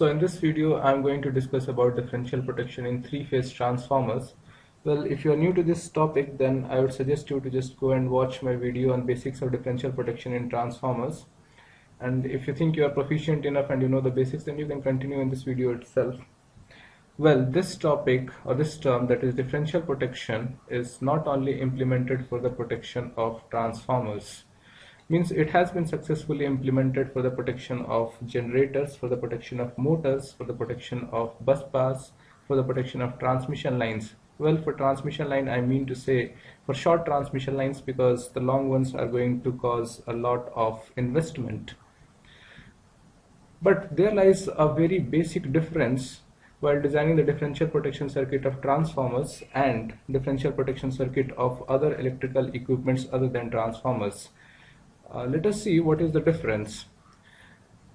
So in this video I'm going to discuss about differential protection in three-phase transformers. Well, if you are new to this topic, then I would suggest you to just go and watch my video on basics of differential protection in transformers. And if you think you are proficient enough and you know the basics, then you can continue in this video itself. Well, this topic or this term, that is differential protection, is not only implemented for the protection of transformers. Means it has been successfully implemented for the protection of generators, for the protection of motors, for the protection of bus bars, for the protection of transmission lines. Well, for transmission line I mean to say for short transmission lines, because the long ones are going to cause a lot of investment. But there lies a very basic difference while designing the differential protection circuit of transformers and differential protection circuit of other electrical equipments other than transformers. Let us see what is the difference.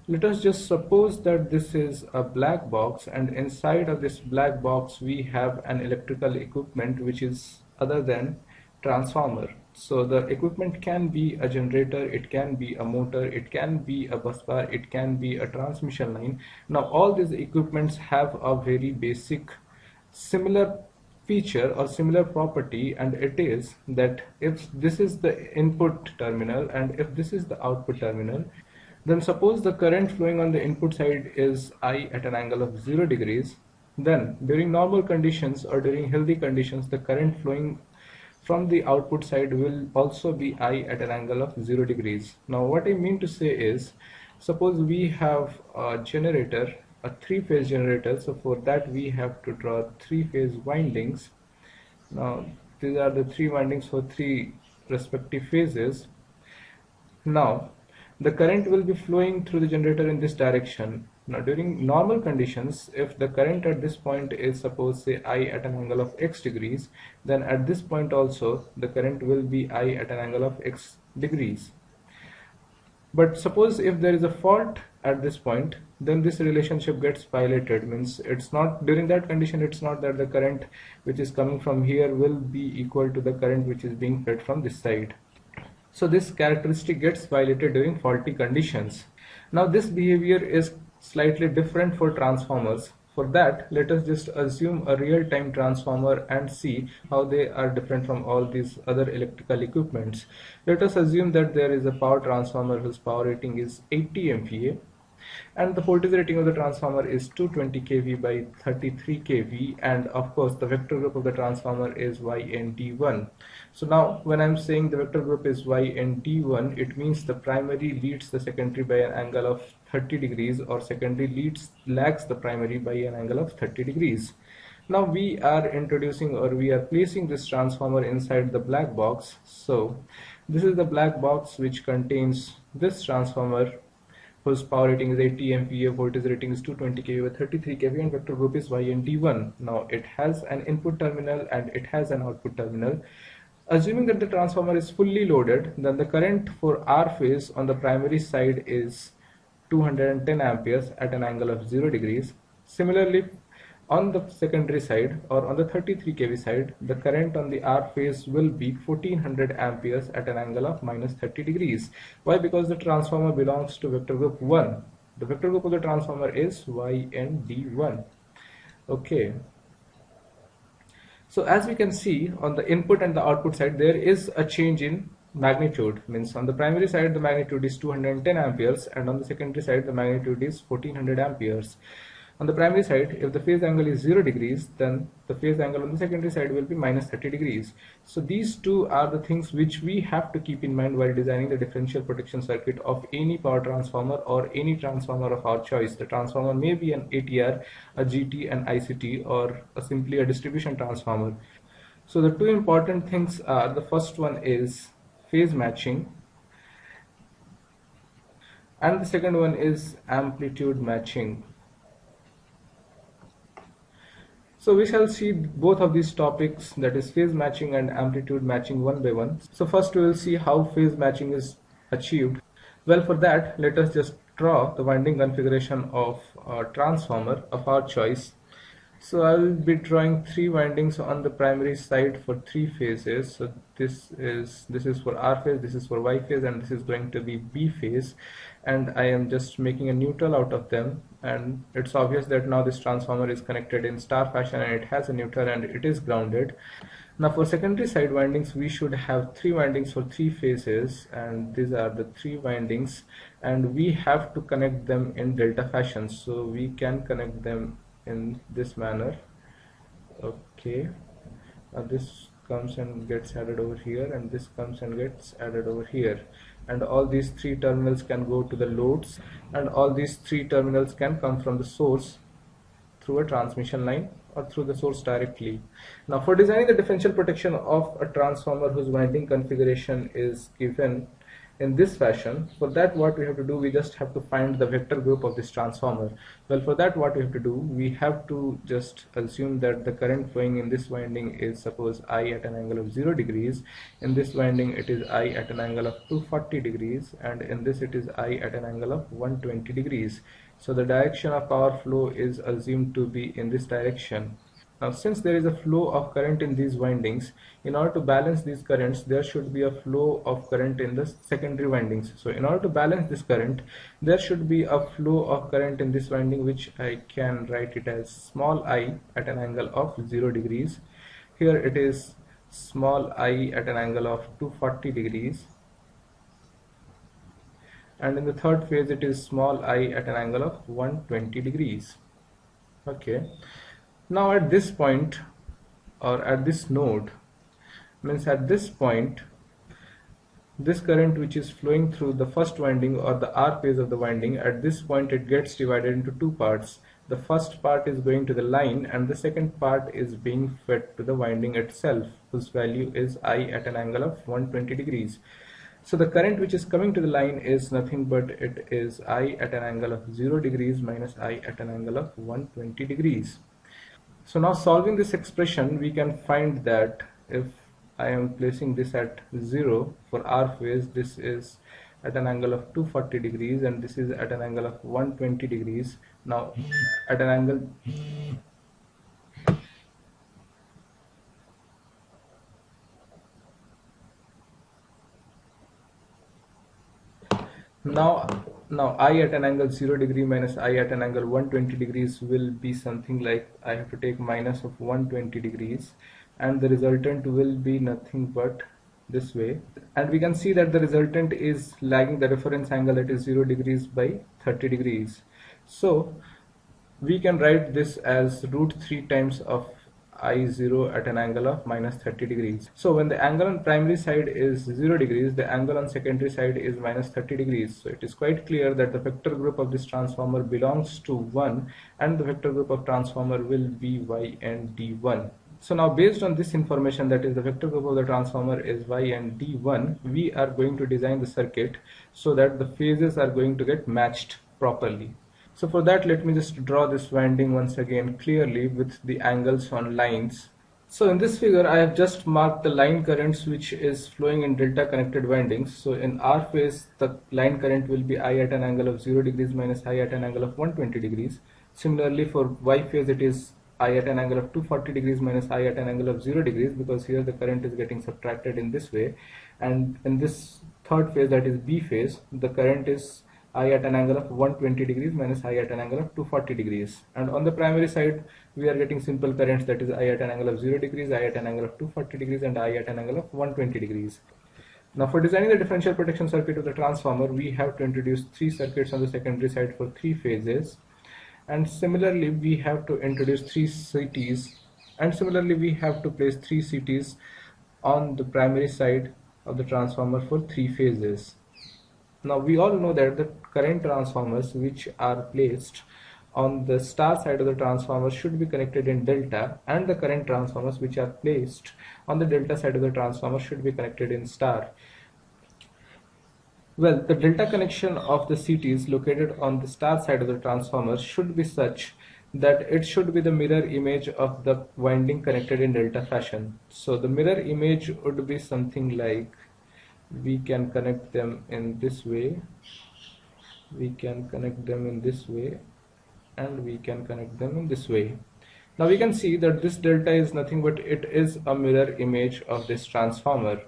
Let us just suppose that this is a black box, and inside of this black box we have an electrical equipment which is other than transformer. So the equipment can be a generator, it can be a motor, it can be a bus bar, it can be a transmission line. Now all these equipments have a very basic similar feature or similar property, and it is that if this is the input terminal and if this is the output terminal, then suppose the current flowing on the input side is I at an angle of 0 degrees, then during normal conditions or during healthy conditions the current flowing from the output side will also be I at an angle of 0 degrees. Now what I mean to say is, suppose we have a generator, a three-phase generator. So for that we have to draw three-phase windings. Now these are the three windings for three respective phases. Now the current will be flowing through the generator in this direction. Now during normal conditions, if the current at this point is, suppose say I at an angle of x degrees, then at this point also the current will be I at an angle of x degrees. But suppose if there is a fault at this point, then this relationship gets violated. Means it's not, during that condition it's not that the current which is coming from here will be equal to the current which is being fed from this side. So this characteristic gets violated during faulty conditions. Now this behavior is slightly different for transformers. For that, let us just assume a real-time transformer and see how they are different from all these other electrical equipments. Let us assume that there is a power transformer whose power rating is 80 MVA and the voltage rating of the transformer is 220 kV by 33 kV, and of course the vector group of the transformer is YND1. So now when I'm saying the vector group is YND1, it means the primary leads the secondary by an angle of 30 degrees, or secondary lags the primary by an angle of 30 degrees. Now we are introducing, or we are placing this transformer inside the black box. So this is the black box which contains this transformer whose power rating is 80 MVA, voltage rating is 220 kV with 33 kV, and vector group is YND1. Now it has an input terminal and it has an output terminal. Assuming that the transformer is fully loaded, then the current for R phase on the primary side is 210 amperes at an angle of 0 degrees. Similarly, on the secondary side or on the 33 kV side, the current on the R phase will be 1400 amperes at an angle of minus 30 degrees. Why? Because the transformer belongs to vector group 1. The vector group of the transformer is YND1. Okay. So as we can see, on the input and the output side there is a change in magnitude. Means on the primary side the magnitude is 210 amperes and on the secondary side the magnitude is 1400 amperes. On the primary side, if the phase angle is 0 degrees, then the phase angle on the secondary side will be minus 30 degrees. So these two are the things which we have to keep in mind while designing the differential protection circuit of any power transformer or any transformer of our choice. The transformer may be an ATR, a GT, an ICT, or simply a distribution transformer. So the two important things are, the first one is phase matching and the second one is amplitude matching. So we shall see both of these topics, that is phase matching and amplitude matching, one by one. So first we will see how phase matching is achieved. Well, for that let us just draw the winding configuration of a transformer of our choice. So I will be drawing 3 windings on the primary side for 3 phases. So this is for R phase, this is for Y phase, and this is going to be B phase. And I am just making a neutral out of them. And it's obvious that now this transformer is connected in star fashion and it has a neutral and it is grounded. Now for secondary side windings, we should have 3 windings for 3 phases, and these are the 3 windings, and we have to connect them in delta fashion. So we can connect them in this manner. Okay, now this comes and gets added over here, and this comes and gets added over here, and all these 3 terminals can go to the loads, and all these 3 terminals can come from the source through a transmission line or through the source directly. Now for designing the differential protection of a transformer whose winding configuration is given in this fashion, for that what we have to do, we just have to find the vector group of this transformer. Well, for that what we have to do, we have to just assume that the current flowing in this winding is, suppose, I at an angle of 0 degrees. In this winding it is I at an angle of 240 degrees, and in this it is I at an angle of 120 degrees. So the direction of power flow is assumed to be in this direction. Now since there is a flow of current in these windings, in order to balance these currents, there should be a flow of current in the secondary windings. So in order to balance this current, there should be a flow of current in this winding, which I can write it as small I at an angle of 0 degrees. Here it is small I at an angle of 240 degrees. And in the third phase it is small I at an angle of 120 degrees. Okay, now at this point, or at this node, means at this point, this current which is flowing through the first winding or the R phase of the winding, at this point it gets divided into 2 parts. The first part is going to the line, and the second part is being fed to the winding itself, whose value is I at an angle of 120 degrees. So the current which is coming to the line is nothing but it is I at an angle of 0 degrees minus I at an angle of 120 degrees. So now solving this expression, we can find that if I am placing this at 0 for R phase, this is at an angle of 240 degrees and this is at an angle of 120 degrees. Now at an angle Now, now I at an angle 0 degree minus I at an angle 120 degrees will be something like, I have to take minus of 120 degrees, and the resultant will be nothing but this way. And we can see that the resultant is lagging the reference angle, that is 0 degrees by 30 degrees. So we can write this as root 3 times of I0 at an angle of minus 30 degrees. So when the angle on primary side is 0 degrees, the angle on secondary side is minus 30 degrees. So it is quite clear that the vector group of this transformer belongs to 1, and the vector group of transformer will be Y and D1. So now based on this information, that is the vector group of the transformer is Y and D1, we are going to design the circuit so that the phases are going to get matched properly. So for that, let me just draw this winding once again clearly with the angles on lines. So in this figure, I have just marked the line currents which is flowing in delta connected windings. So in R phase, the line current will be I at an angle of 0 degrees minus I at an angle of 120 degrees. Similarly for Y phase, it is I at an angle of 240 degrees minus I at an angle of 0 degrees, because here the current is getting subtracted in this way. And in this third phase, that is B phase, the current is I at an angle of 120 degrees minus I at an angle of 240 degrees. And on the primary side, we are getting simple currents, that is I at an angle of 0 degrees, I at an angle of 240 degrees, and I at an angle of 120 degrees. Now for designing the differential protection circuit of the transformer, we have to introduce 3 circuits on the secondary side for 3 phases. And similarly, we have to introduce 3 CTs. And similarly, we have to place 3 CTs on the primary side of the transformer for 3 phases. Now we all know that the current transformers which are placed on the star side of the transformer should be connected in delta, and the current transformers which are placed on the delta side of the transformer should be connected in star. Well, the delta connection of the CTs located on the star side of the transformer should be such that it should be the mirror image of the winding connected in delta fashion. So the mirror image would be something like, we can connect them in this way, we can connect them in this way, and we can connect them in this way. Now we can see that this delta is nothing but it is a mirror image of this transformer.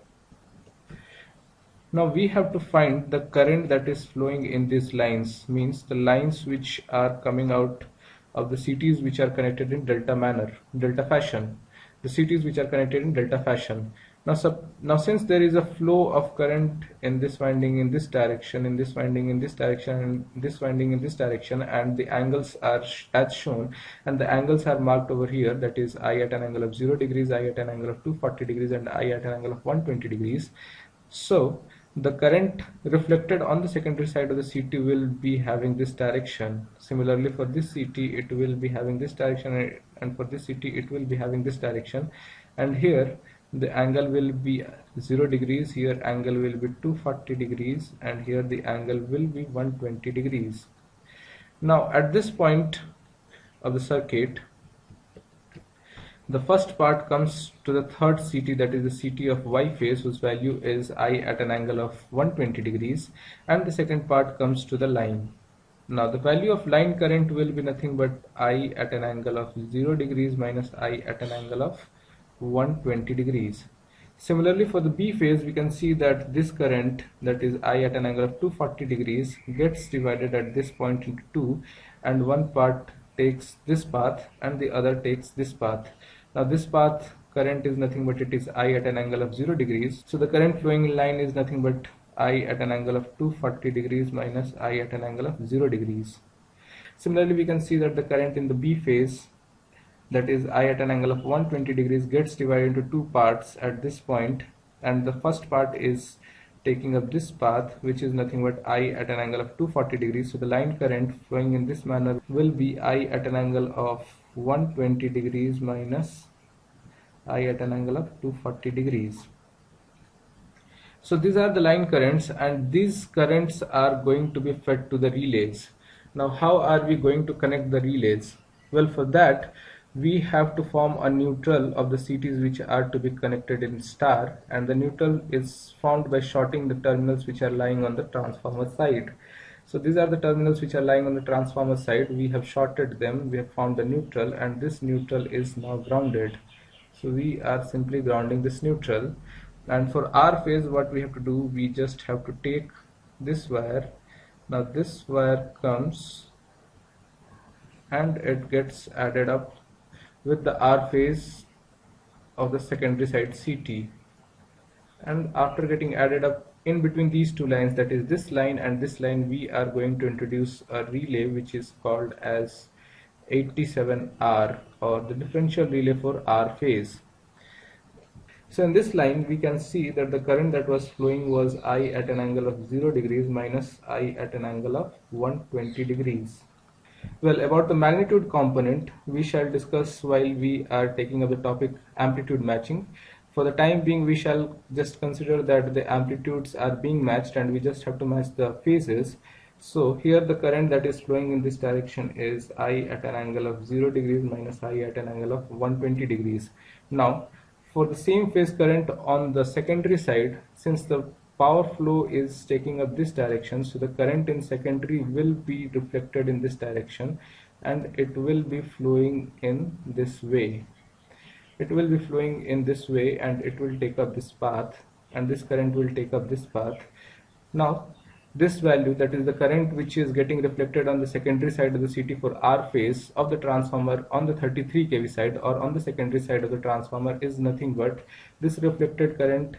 Now we have to find the current that is flowing in these lines, means the lines which are coming out of the CTs which are connected in delta fashion. The CTs which are connected in delta fashion. Now since there is a flow of current in this winding in this direction, in this winding in this direction, and this winding in this direction, and the angles are as shown, and the angles are marked over here, that is I at an angle of 0 degrees, I at an angle of 240 degrees, and I at an angle of 120 degrees. So the current reflected on the secondary side of the CT will be having this direction. Similarly for this CT it will be having this direction, and for this CT it will be having this direction, and here the angle will be 0 degrees, here angle will be 240 degrees, and here the angle will be 120 degrees. Now at this point of the circuit, the first part comes to the third CT, that is the CT of Y phase, whose value is I at an angle of 120 degrees, and the second part comes to the line. Now the value of line current will be nothing but I at an angle of 0 degrees minus I at an angle of 120 degrees. Similarly for the B phase, we can see that this current, that is I at an angle of 240 degrees, gets divided at this point into two, and one part takes this path and the other takes this path. Now this path current is nothing but it is I at an angle of 0 degrees. So the current flowing in line is nothing but I at an angle of 240 degrees minus I at an angle of 0 degrees. Similarly, we can see that the current in the B phase, that is I at an angle of 120 degrees, gets divided into two parts at this point, and the first part is taking up this path, which is nothing but I at an angle of 240 degrees. So the line current flowing in this manner will be I at an angle of 120 degrees minus I at an angle of 240 degrees. So these are the line currents, and these currents are going to be fed to the relays. Now how are we going to connect the relays? Well, for that we have to form a neutral of the CTs which are to be connected in star, and the neutral is formed by shorting the terminals which are lying on the transformer side. So these are the terminals which are lying on the transformer side. We have shorted them, we have formed the neutral, and this neutral is now grounded. So we are simply grounding this neutral, and for R phase what we have to do, we just have to take this wire. Now this wire comes and it gets added up with the R phase of the secondary side CT, and after getting added up in between these two lines, that is this line and this line, we are going to introduce a relay which is called as 87R, or the differential relay for R phase. So in this line we can see that the current that was flowing was I at an angle of 0 degrees minus I at an angle of 120 degrees. Well, about the magnitude component we shall discuss while we are taking up the topic amplitude matching. For the time being we shall just consider that the amplitudes are being matched and we just have to match the phases. So here the current that is flowing in this direction is I at an angle of 0 degrees minus I at an angle of 120 degrees. Now for the same phase current on the secondary side, since the power flow is taking up this direction, so the current in secondary will be reflected in this direction and it will be flowing in this way. It will be flowing in this way and it will take up this path, and this current will take up this path. Now this value, that is the current which is getting reflected on the secondary side of the CT for R phase of the transformer on the 33 kV side or on the secondary side of the transformer, is nothing but this reflected current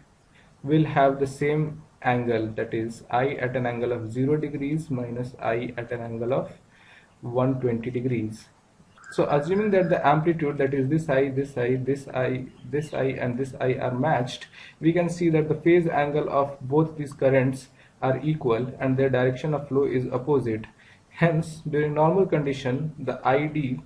will have the same angle, that is I at an angle of 0 degrees minus I at an angle of 120 degrees. So assuming that the amplitude, that is this I, this I, this I, this I and this I are matched, we can see that the phase angle of both these currents are equal and their direction of flow is opposite. Hence during normal condition the ID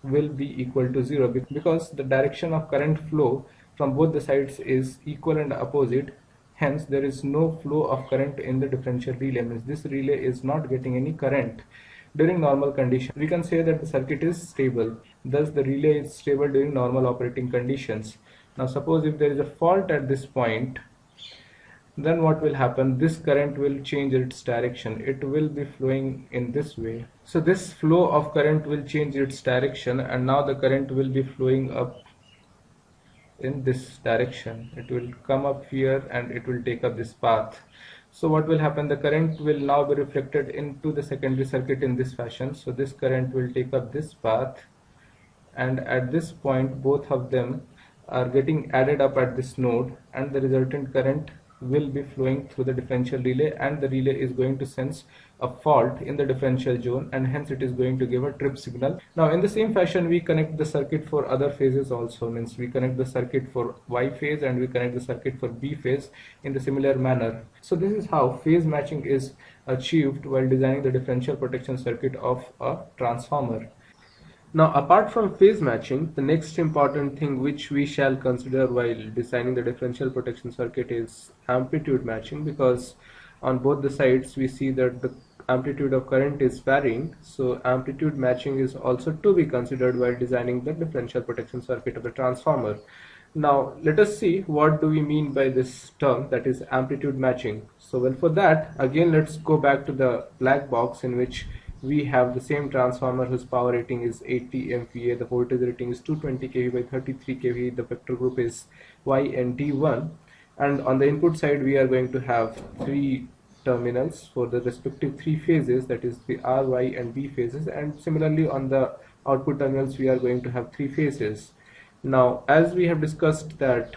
will be equal to 0 because the direction of current flow from both the sides is equal and opposite. Hence there is no flow of current in the differential relay, means this relay is not getting any current. During normal condition we can say that the circuit is stable, thus the relay is stable during normal operating conditions. Now suppose if there is a fault at this point, then what will happen? This current will change its direction. It will be flowing in this way. So this flow of current will change its direction, and now the current will be flowing up in this direction. It will come up here and it will take up this path. So what will happen? The current will now be reflected into the secondary circuit in this fashion. So this current will take up this path, and at this point both of them are getting added up at this node, and the resultant current will be flowing through the differential relay, and the relay is going to sense a fault in the differential zone, and hence it is going to give a trip signal. Now in the same fashion we connect the circuit for other phases also, means we connect the circuit for Y phase and we connect the circuit for B phase in the similar manner. So this is how phase matching is achieved while designing the differential protection circuit of a transformer. Now, apart from phase matching, the next important thing which we shall consider while designing the differential protection circuit is amplitude matching, because on both the sides we see that the amplitude of current is varying. So amplitude matching is also to be considered while designing the differential protection circuit of the transformer. Now let us see what do we mean by this term, that is amplitude matching. So well, for that again let's go back to the black box in which we have the same transformer whose power rating is 80 MVA, the voltage rating is 220 kV by 33 kV, the vector group is Y and D1, and on the input side we are going to have three terminals for the respective three phases, that is the R, Y and B phases, and similarly on the output terminals we are going to have three phases. Now as we have discussed that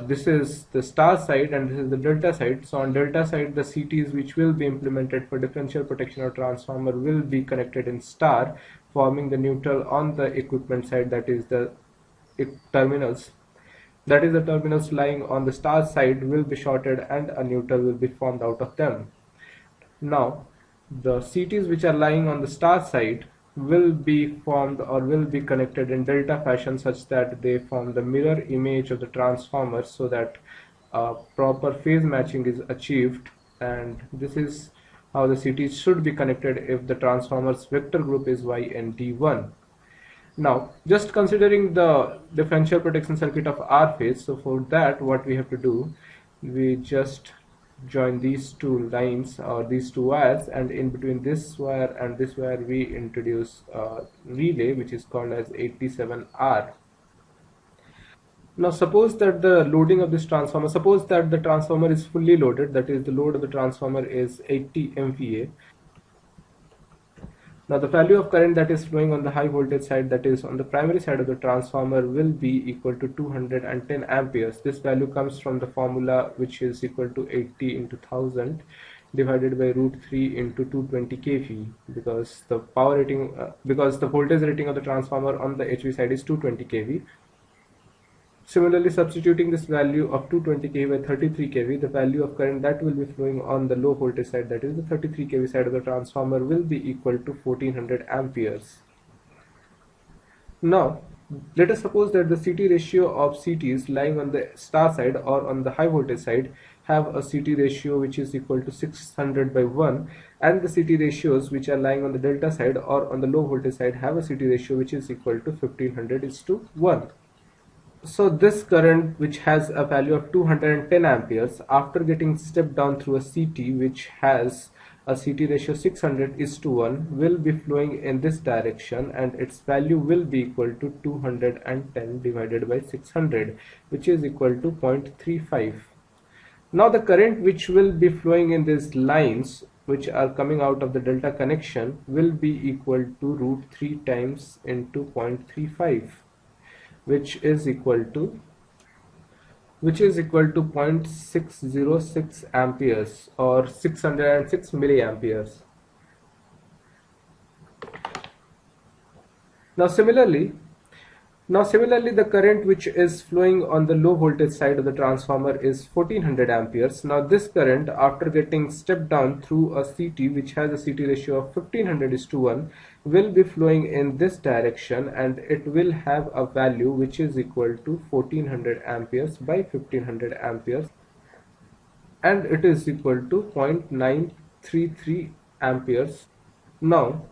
this is the star side and this is the delta side. So on delta side the CTs which will be implemented for differential protection or transformer will be connected in star, forming the neutral on the equipment side, that is the terminals. That is the terminals lying on the star side will be shorted and a neutral will be formed out of them. Now the CTs which are lying on the star side will be formed or will be connected in delta fashion such that they form the mirror image of the transformer, so that proper phase matching is achieved, and this is how the CTs should be connected if the transformer's vector group is Y and D1. Now just considering the differential protection circuit of R phase, so for that what we have to do, we just join these two lines or these two wires, and in between this wire and this wire we introduce a relay which is called as 87R. Now suppose that the loading of this transformer, suppose that the transformer is fully loaded, that is the load of the transformer is 80 MVA. Now the value of current that is flowing on the high voltage side, that is on the primary side of the transformer, will be equal to 210 amperes. This value comes from the formula which is equal to 80 into 1000 divided by root 3 into 220 kV, because the power rating because the voltage rating of the transformer on the HV side is 220 kV. Similarly, substituting this value of 220 kV by 33 kV, the value of current that will be flowing on the low voltage side, that is the 33 kV side of the transformer, will be equal to 1400 amperes. Now, let us suppose that the CT ratio of CTs lying on the star side or on the high voltage side have a CT ratio which is equal to 600 by 1, and the CT ratios which are lying on the delta side or on the low voltage side have a CT ratio which is equal to 1500:1. So this current, which has a value of 210 amperes, after getting stepped down through a CT which has a CT ratio 600:1, will be flowing in this direction, and its value will be equal to 210 divided by 600, which is equal to 0.35. Now the current which will be flowing in these lines which are coming out of the delta connection will be equal to root 3 times into 0.35, which is equal to 0.606 amperes or 606 milliamperes. Now similarly, the current which is flowing on the low voltage side of the transformer is 1400 amperes. Now this current, after getting stepped down through a CT which has a CT ratio of 1500:1, will be flowing in this direction, and it will have a value which is equal to 1400 amperes by 1500 amperes, and it is equal to 0.933 amperes. Now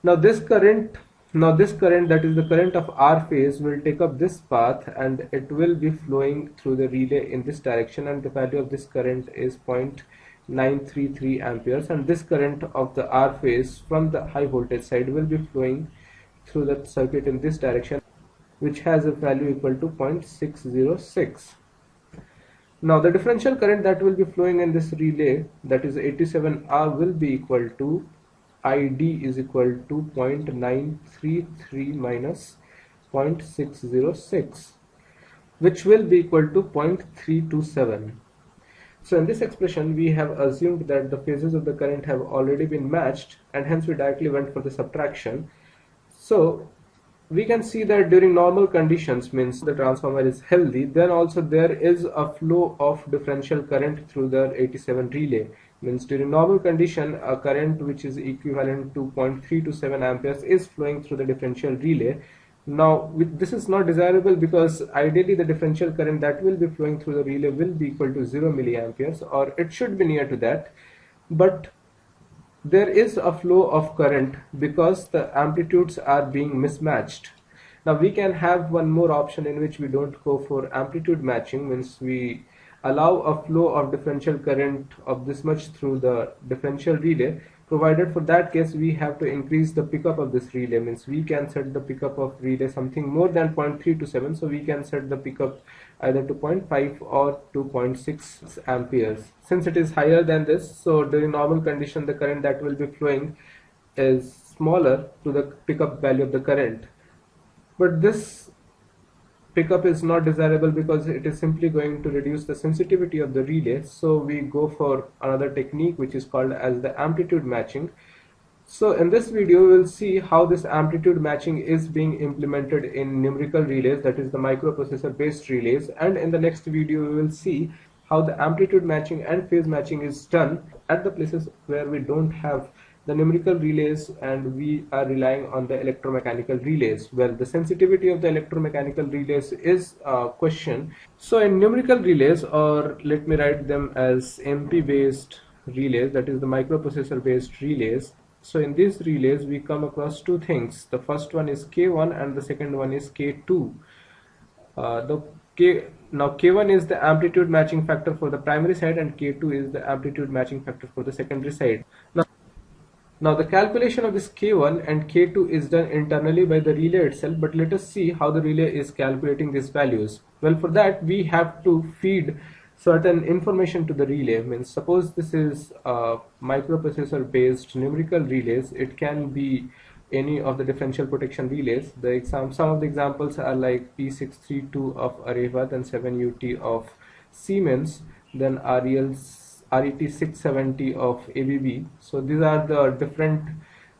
this current Now this current, that is the current of R phase, will take up this path and it will be flowing through the relay in this direction, and the value of this current is 0.933 amperes, and this current of the R phase from the high voltage side will be flowing through the circuit in this direction, which has a value equal to 0.606. Now the differential current that will be flowing in this relay, that is 87R, will be equal to ID is equal to 0.933 minus 0.606, which will be equal to 0.327. So in this expression we have assumed that the phases of the current have already been matched, and hence we directly went for the subtraction. So we can see that during normal conditions, means the transformer is healthy, then also there is a flow of differential current through the 87 relay. Means during normal condition, a current which is equivalent to 0.327 amperes is flowing through the differential relay. Now this is not desirable, because ideally the differential current that will be flowing through the relay will be equal to 0 milliamperes, or it should be near to that. But there is a flow of current because the amplitudes are being mismatched. Now we can have one more option in which we don't go for amplitude matching, means we allow a flow of differential current of this much through the differential relay, provided for that case we have to increase the pickup of this relay. Means we can set the pickup of relay something more than 0.327, so we can set the pickup either to 0.5 or to 0.6 amperes. Since it is higher than this, so during normal condition the current that will be flowing is smaller to the pickup value of the current. But this pickup is not desirable because it is simply going to reduce the sensitivity of the relay. So we go for another technique which is called as the amplitude matching. So in this video we will see how this amplitude matching is being implemented in numerical relays, that is the microprocessor based relays, and in the next video we will see how the amplitude matching and phase matching is done at the places where we don't have the numerical relays and we are relying on the electromechanical relays. Well, the sensitivity of the electromechanical relays is a question. So in numerical relays, or let me write them as MP based relays, that is the microprocessor based relays. So in these relays we come across two things. The first one is K1 and the second one is K2. Now K1 is the amplitude matching factor for the primary side and K2 is the amplitude matching factor for the secondary side. Now the calculation of this K1 and K2 is done internally by the relay itself, but let us see how the relay is calculating these values. Well, for that we have to feed certain information to the relay. Means suppose this is a microprocessor based numerical relays, it can be any of the differential protection relays. Some of the examples are like P632 of Areva, then 7UT of Siemens, then RET670 of ABB. So these are the different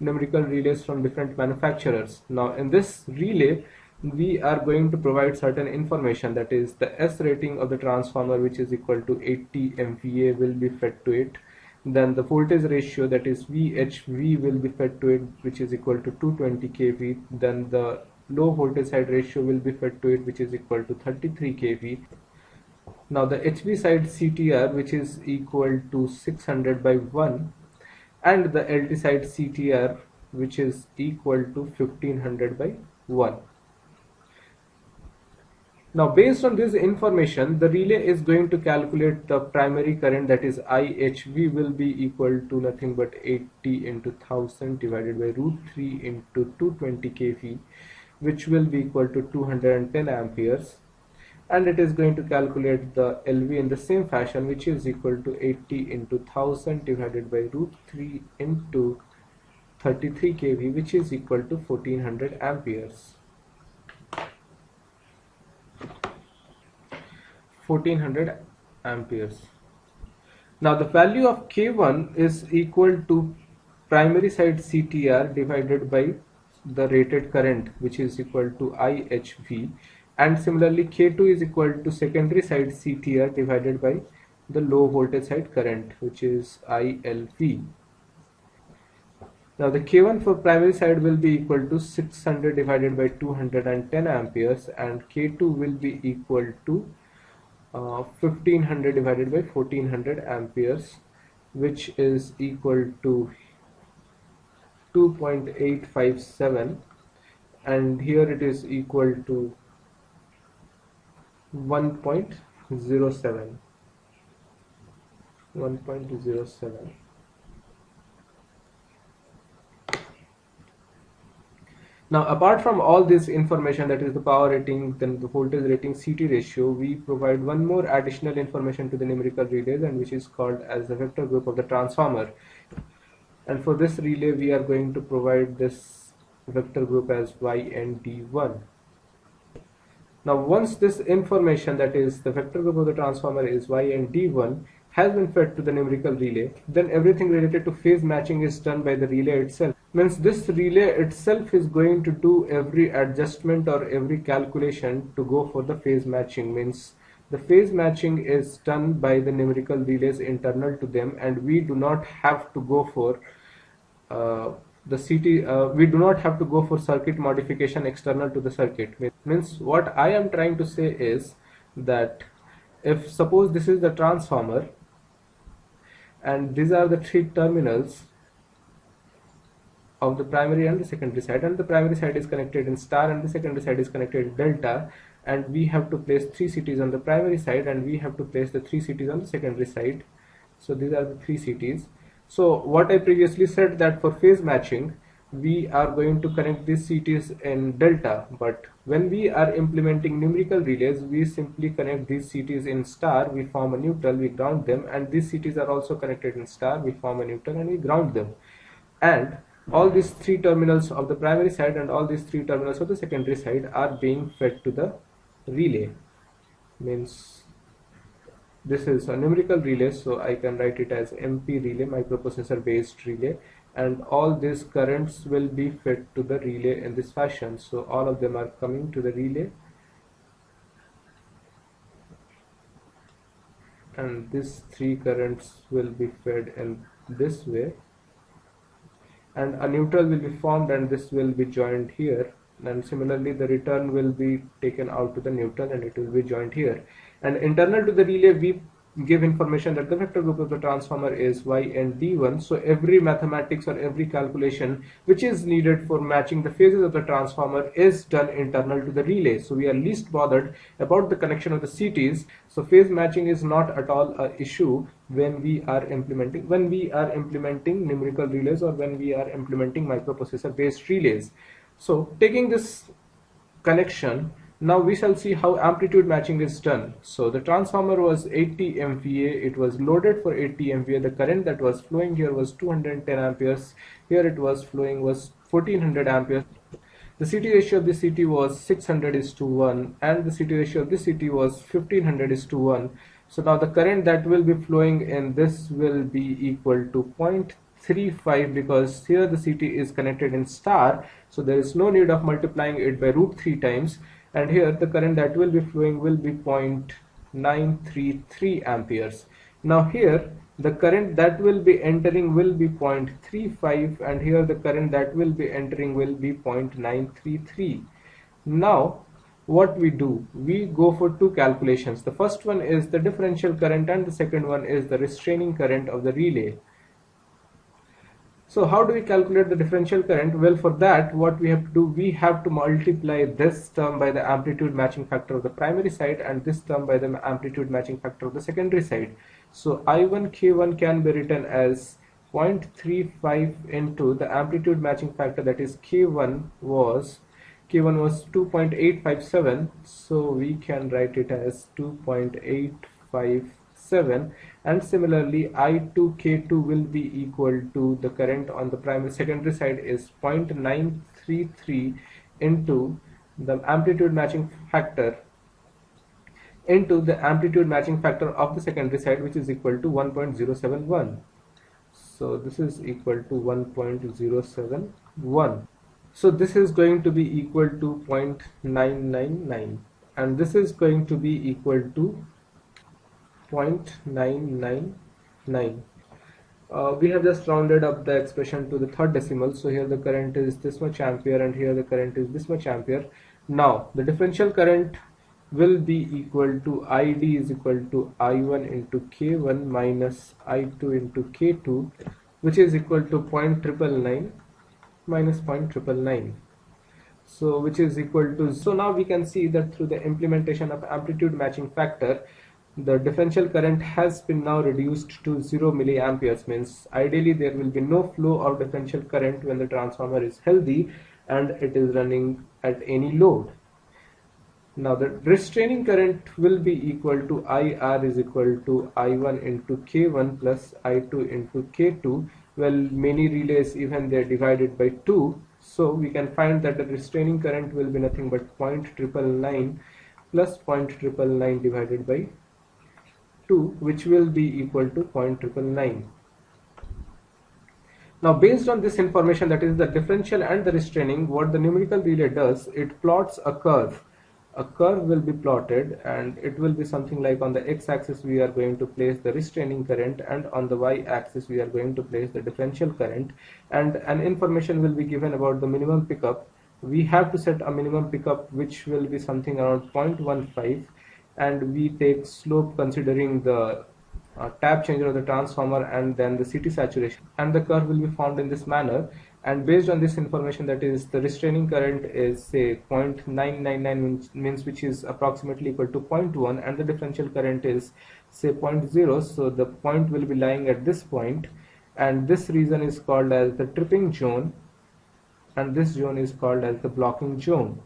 numerical relays from different manufacturers. Now in this relay we are going to provide certain information, that is the S rating of the transformer, which is equal to 80 MVA, will be fed to it. Then the voltage ratio, that is VHV, will be fed to it, which is equal to 220 kV. Then the low voltage side ratio will be fed to it, which is equal to 33 kV. Now the HV side CTR, which is equal to 600 by 1, and the LT side CTR, which is equal to 1500 by 1. Now based on this information, the relay is going to calculate the primary current, that is IHV, will be equal to nothing but 80 into 1000 divided by root 3 into 220 kV, which will be equal to 210 amperes. And it is going to calculate the LV in the same fashion, which is equal to 80 into 1000 divided by root 3 into 33 kV, which is equal to 1400 amperes. 1400 amperes. Now the value of K1 is equal to primary side CTR divided by the rated current, which is equal to IHV, and similarly K2 is equal to secondary side CTR divided by the low voltage side current, which is ILV. Now the K1 for primary side will be equal to 600 divided by 210 amperes, and K2 will be equal to 1500 divided by 1400 amperes, which is equal to 2.857. and here it is equal to 1.07. 1.07. Now, apart from all this information, that is the power rating, then the voltage rating, CT ratio, we provide one more additional information to the numerical relays, and which is called as the vector group of the transformer. And for this relay, we are going to provide this vector group as YND1. Now, once this information, that is the vector group of the transformer is YND1, has been fed to the numerical relay, then everything related to phase matching is done by the relay itself. Means this relay itself is going to do every adjustment or every calculation to go for the phase matching. Means the phase matching is done by the numerical relays internal to them, and we do not have to go for the CT, we do not have to go for circuit modification external to the circuit. Means what I am trying to say is that if suppose this is the transformer and these are the three terminals of the primary and the secondary side, and the primary side is connected in star and the secondary side is connected in delta, and we have to place 3 CTs on the primary side and we have to place the 3 CTs on the secondary side. So these are the 3 CTs. So what I previously said, that for phase matching we are going to connect these CTs in delta, but when we are implementing numerical relays, we simply connect these CTs in star, we form a neutral, we ground them, and these CTs are also connected in star, we form a neutral and we ground them. And all these 3 terminals of the primary side and all these 3 terminals of the secondary side are being fed to the relay. Means this is a numerical relay, so I can write it as MP relay, microprocessor based relay, and all these currents will be fed to the relay in this fashion. So all of them are coming to the relay, and these 3 currents will be fed in this way, and a neutral will be formed and this will be joined here, and similarly the return will be taken out to the neutral and it will be joined here. And internal to the relay we give information that the vector group of the transformer is YND1. So every mathematics or every calculation which is needed for matching the phases of the transformer is done internal to the relay. So we are least bothered about the connection of the CTs. So phase matching is not at all an issue when we are implementing numerical relays or when we are implementing microprocessor based relays. So taking this connection, now we shall see how amplitude matching is done. So the transformer was 80 MVA, it was loaded for 80 MVA, the current that was flowing here was 210 amperes, here it was flowing was 1400 amperes. The CT ratio of this CT was 600:1 and the CT ratio of this CT was 1500:1. So now the current that will be flowing in this will be equal to 0.35, because here the CT is connected in star, so there is no need of multiplying it by √3 times, and here the current that will be flowing will be 0.933 amperes. Now here the current that will be entering will be 0.35 and here the current that will be entering will be 0.933. Now what we do, we go for 2 calculations. The first one is the differential current and the second one is the restraining current of the relay. So how do we calculate the differential current? Well, for that what we have to do, we have to multiply this term by the amplitude matching factor of the primary side and this term by the amplitude matching factor of the secondary side. So I1 K1 can be written as 0.35 into the amplitude matching factor, that is K1 was 2.857, so we can write it as 2.857, and similarly I2 K2 will be equal to the current on the primary secondary side is 0.933 into the amplitude matching factor into the amplitude matching factor of the secondary side, which is equal to 1.071. So this is equal to 1.071. So this is going to be equal to 0.999 and this is going to be equal to 0.999. We have just rounded up the expression to the third decimal, so here the current is this much ampere and here the current is this much ampere. Now the differential current will be equal to ID is equal to I1 into K1 minus I2 into K2, which is equal to 0.999 minus 0.999. so which is equal to, so now we can see that through the implementation of amplitude matching factor, the differential current has been now reduced to 0 milliamperes. Means ideally there will be no flow of differential current when the transformer is healthy and it is running at any load. Now the restraining current will be equal to IR is equal to I1 into K1 plus I2 into K2. Well, many relays even they are divided by 2, so we can find that the restraining current will be nothing but 0.999 plus 0.999 divided by 2, which will be equal to 0.999. Now based on this information, that is the differential and the restraining, what the numerical relay does, it plots a curve. A curve will be plotted and it will be something like on the x-axis we are going to place the restraining current and on the y-axis we are going to place the differential current, and an information will be given about the minimum pickup. We have to set a minimum pickup which will be something around 0.15, and we take slope considering the tap changer of the transformer and then the CT saturation, and the curve will be formed in this manner. And based on this information, that is the restraining current is say 0.999 means which is approximately equal to 0.1, and the differential current is say 0.0, so the point will be lying at this point, and this region is called as the tripping zone and this zone is called as the blocking zone.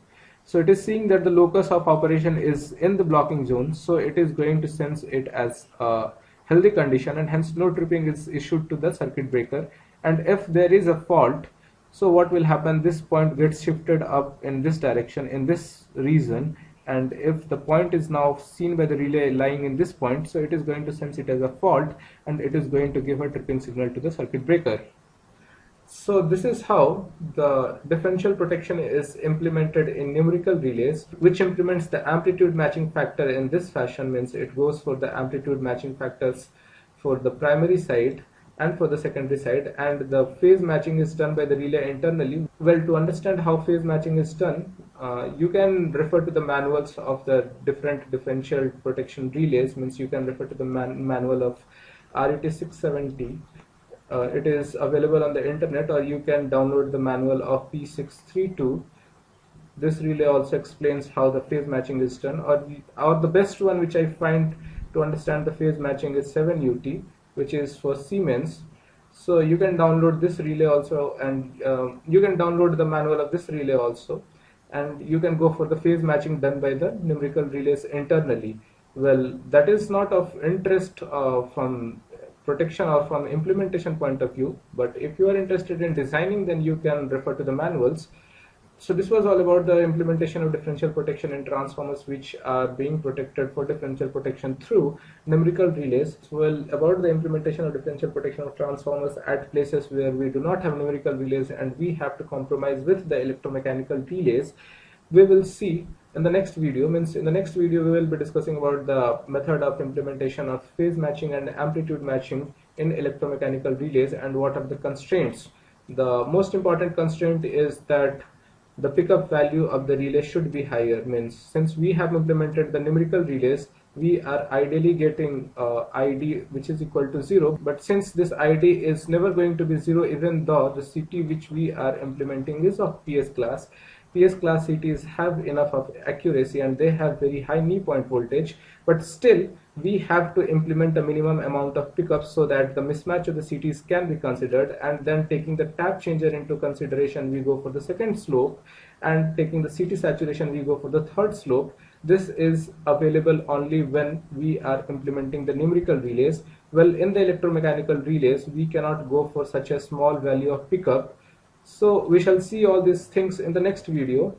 So it is seeing that the locus of operation is in the blocking zone, so it is going to sense it as a healthy condition, and hence no tripping is issued to the circuit breaker. And if there is a fault, so what will happen, this point gets shifted up in this direction in this region, and if the point is now seen by the relay lying in this point, so it is going to sense it as a fault and it is going to give a tripping signal to the circuit breaker. So this is how the differential protection is implemented in numerical relays, which implements the amplitude matching factor in this fashion. Means it goes for the amplitude matching factors for the primary side and for the secondary side, and the phase matching is done by the relay internally. Well, to understand how phase matching is done, you can refer to the manuals of the different differential protection relays. Means you can refer to the manual of RET 670. It is available on the internet, or you can download the manual of P632. This relay also explains how the phase matching is done, or the best one which I find to understand the phase matching is 7UT, which is for Siemens. So you can download this relay also, and you can download the manual of this relay also, and you can go for the phase matching done by the numerical relays internally. Well, that is not of interest from protection or from implementation point of view, but if you are interested in designing, then you can refer to the manuals. So this was all about the implementation of differential protection in transformers which are being protected for differential protection through numerical relays. Well, about the implementation of differential protection of transformers at places where we do not have numerical relays and we have to compromise with the electromechanical relays, we will see in the next video. Means in the next video we will be discussing about the method of implementation of phase matching and amplitude matching in electromechanical relays and what are the constraints. The most important constraint is that the pickup value of the relay should be higher. Means since we have implemented the numerical relays, we are ideally getting ID which is equal to 0, but since this ID is never going to be 0 even though the CT which we are implementing is of PS class. PS class CTs have enough of accuracy and they have very high knee point voltage, but still we have to implement a minimum amount of pickups so that the mismatch of the CTs can be considered, and then taking the tap changer into consideration we go for the second slope, and taking the CT saturation we go for the third slope. This is available only when we are implementing the numerical relays. Well, in the electromechanical relays we cannot go for such a small value of pickup. So we shall see all these things in the next video.